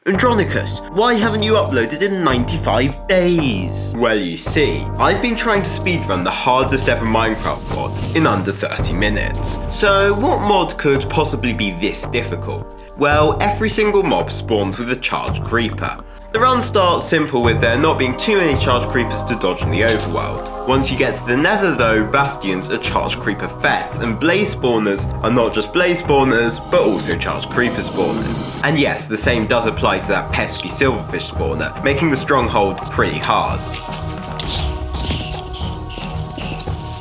Andronicus, why haven't you uploaded in 95 days? Well, you see, I've been trying to speedrun the hardest ever Minecraft mod in under 30 minutes. So what mod could possibly be this difficult? Well, every single mob spawns with a charged creeper. The run starts simple with there not being too many charged creepers to dodge in the overworld. Once you get to the nether though, bastions are charged creeper fests, and blaze spawners are not just blaze spawners, but also charged creeper spawners. And yes, the same does apply to that pesky silverfish spawner, making the stronghold pretty hard.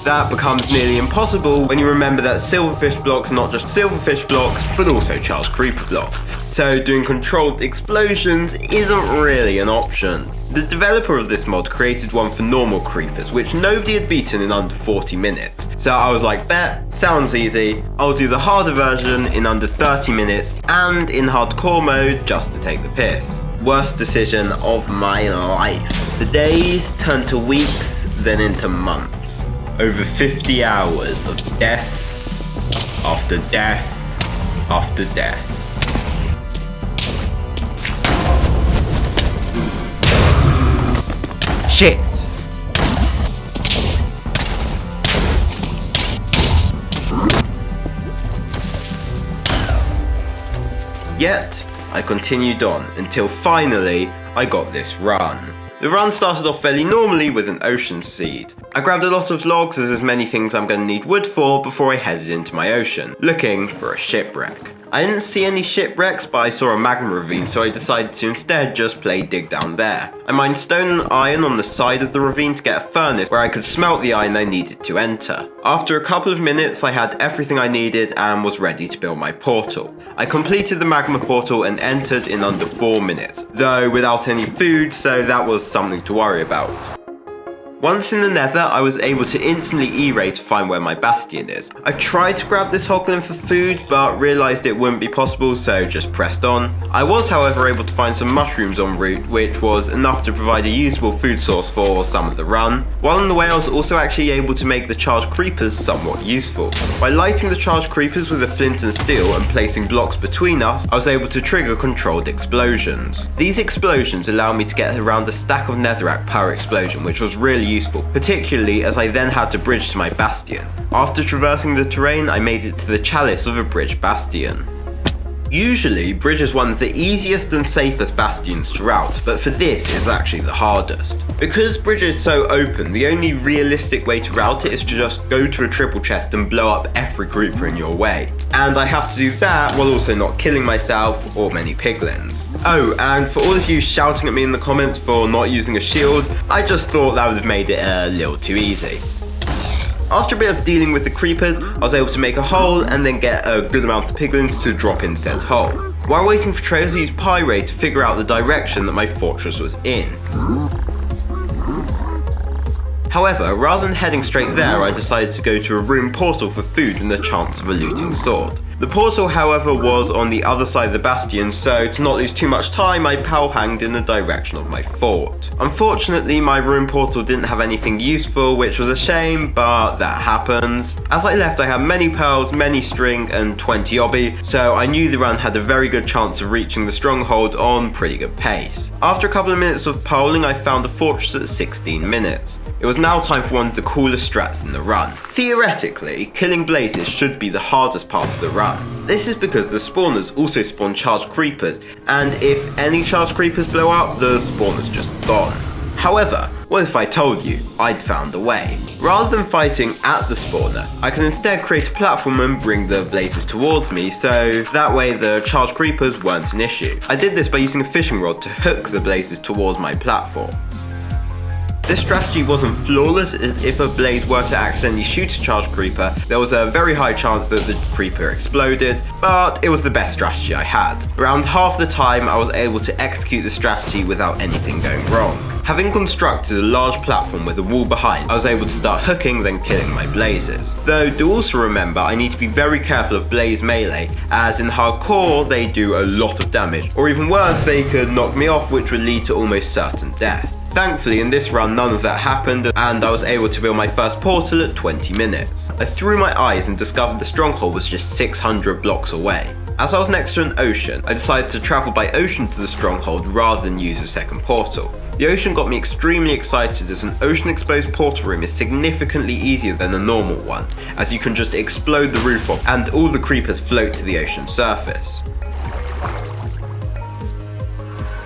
That becomes nearly impossible when you remember that silverfish blocks are not just silverfish blocks, but also charged creeper blocks. So doing controlled explosions isn't really an option. The developer of this mod created one for normal creepers, which nobody had beaten in under 40 minutes. So I was like, bet, sounds easy, I'll do the harder version in under 30 minutes and in hardcore mode just to take the piss. Worst decision of my life. The days turned to weeks, then into months. Over 50 hours of death after death after death. Shit! Yet, I continued on until finally I got this run. The run started off fairly normally with an ocean seed. I grabbed a lot of logs as there's many things I'm going to need wood for before I headed into my ocean, looking for a shipwreck. I didn't see any shipwrecks, but I saw a magma ravine, so I decided to instead just play dig down there. I mined stone and iron on the side of the ravine to get a furnace where I could smelt the iron I needed to enter. After a couple of minutes I had everything I needed and was ready to build my portal. I completed the magma portal and entered in under 4 minutes, though without any food, so that was something to worry about. Once in the nether, I was able to instantly E-ray to find where my bastion is. I tried to grab this hoglin for food, but realised it wouldn't be possible, so just pressed on. I was however able to find some mushrooms en route, which was enough to provide a usable food source for some of the run. While on the way I was also actually able to make the charged creepers somewhat useful. By lighting the charged creepers with a flint and steel and placing blocks between us, I was able to trigger controlled explosions. These explosions allow me to get around a stack of netherrack per explosion, which was really useful, particularly as I then had to bridge to my bastion. After traversing the terrain, I made it to the chalice of a bridge bastion. Usually, bridge is one of the easiest and safest bastions to route, but for this it's actually the hardest. Because bridge is so open, the only realistic way to route it is to just go to a triple chest and blow up every creeper in your way. And I have to do that while also not killing myself or many piglins. Oh, and for all of you shouting at me in the comments for not using a shield, I just thought that would have made it a little too easy. After a bit of dealing with the creepers, I was able to make a hole and then get a good amount of piglins to drop in said hole. While waiting for trails, I used Pyray to figure out the direction that my fortress was in. However, rather than heading straight there, I decided to go to a room portal for food and the chance of a looting sword. The portal, however, was on the other side of the bastion, so to not lose too much time, I pow-hanged in the direction of my fort. Unfortunately, my room portal didn't have anything useful, which was a shame, but that happens. As I left, I had many pearls, many string, and 20 obby, so I knew the run had a very good chance of reaching the stronghold on pretty good pace. After a couple of minutes of polling, I found the fortress at 16 minutes. It was now time for one of the coolest strats in the run. Theoretically, killing blazes should be the hardest part of the run. This is because the spawners also spawn charged creepers, and if any charged creepers blow up, the spawner's just gone. However, what if I told you I'd found a way? Rather than fighting at the spawner, I can instead create a platform and bring the blazes towards me, so that way the charged creepers weren't an issue. I did this by using a fishing rod to hook the blazes towards my platform. This strategy wasn't flawless, as if a blaze were to accidentally shoot a charged creeper, there was a very high chance that the creeper exploded, but it was the best strategy I had. Around half the time I was able to execute the strategy without anything going wrong. Having constructed a large platform with a wall behind, I was able to start hooking, then killing my blazes. Though do also remember I need to be very careful of blaze melee, as in hardcore they do a lot of damage, or even worse, they could knock me off, which would lead to almost certain death. Thankfully in this run none of that happened, and I was able to build my first portal at 20 minutes. I threw my eyes and discovered the stronghold was just 600 blocks away. As I was next to an ocean, I decided to travel by ocean to the stronghold rather than use a second portal. The ocean got me extremely excited as an ocean exposed portal room is significantly easier than a normal one, as you can just explode the roof off and all the creepers float to the ocean surface.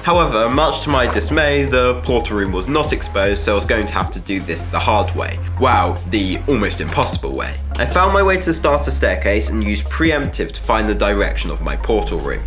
However, much to my dismay, the portal room was not exposed, so I was going to have to do this the hard way. Wow, the almost impossible way. I found my way to the starter staircase and used preemptive to find the direction of my portal room.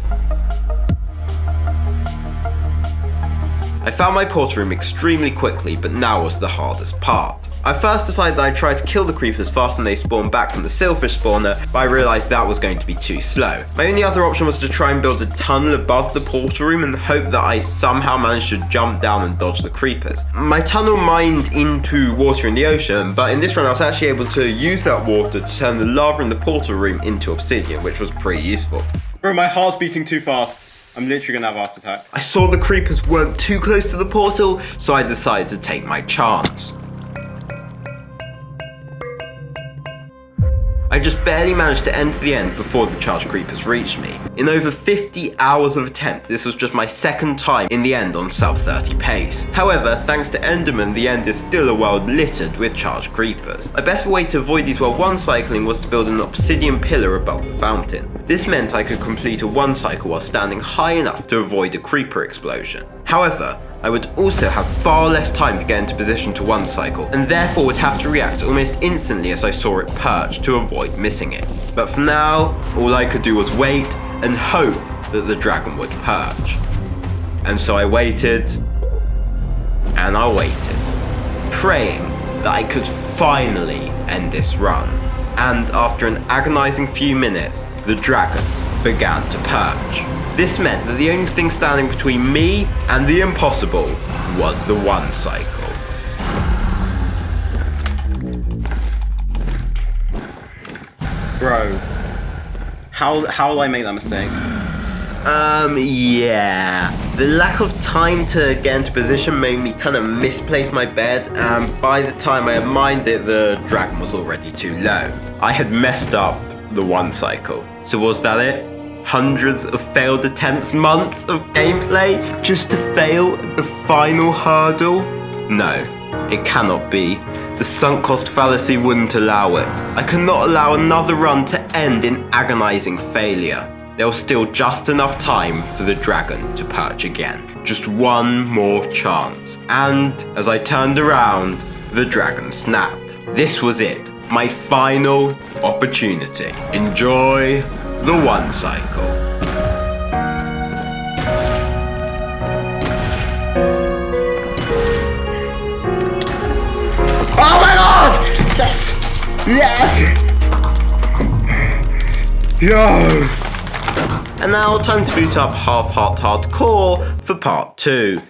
I found my portal room extremely quickly, but now was the hardest part. I first decided that I'd try to kill the creepers faster than they spawned back from the silverfish spawner, but I realised that was going to be too slow. My only other option was to try and build a tunnel above the portal room and hope that I somehow managed to jump down and dodge the creepers. My tunnel mined into water in the ocean, but in this run I was actually able to use that water to turn the lava in the portal room into obsidian, which was pretty useful. Bro, my heart's beating too fast. I'm literally gonna have a heart attack. I saw the creepers weren't too close to the portal, so I decided to take my chance. I just barely managed to enter the end before the charged creepers reached me. In over 50 hours of attempts, this was just my second time in the end on sub 30 pace. However, thanks to Enderman, the end is still a world littered with charged creepers. My best way to avoid these while one cycling was to build an obsidian pillar above the fountain. This meant I could complete a one cycle while standing high enough to avoid a creeper explosion. However, I would also have far less time to get into position to one cycle, and therefore would have to react almost instantly as I saw it perch to avoid missing it. But for now, all I could do was wait and hope that the dragon would perch. And so I waited, and I waited, praying that I could finally end this run. And after an agonizing few minutes, the dragon began to perch. This meant that the only thing standing between me and the impossible was the one cycle. Bro, how will I make that mistake? Yeah. The lack of time to get into position made me kind of misplace my bed, and by the time I had mined it, the dragon was already too low. I had messed up the one cycle. So was that it? Hundreds of failed attempts, months of gameplay, just to fail at the final hurdle? No, it cannot be. The sunk cost fallacy wouldn't allow it. I cannot allow another run to end in agonizing failure. There was still just enough time for the dragon to perch again. Just one more chance. And as I turned around, the dragon snapped. This was it, my final opportunity. Enjoy the one cycle. Oh my god! Yes! Yes! Yo! And now time to boot up Half Heart Hardcore for part 2.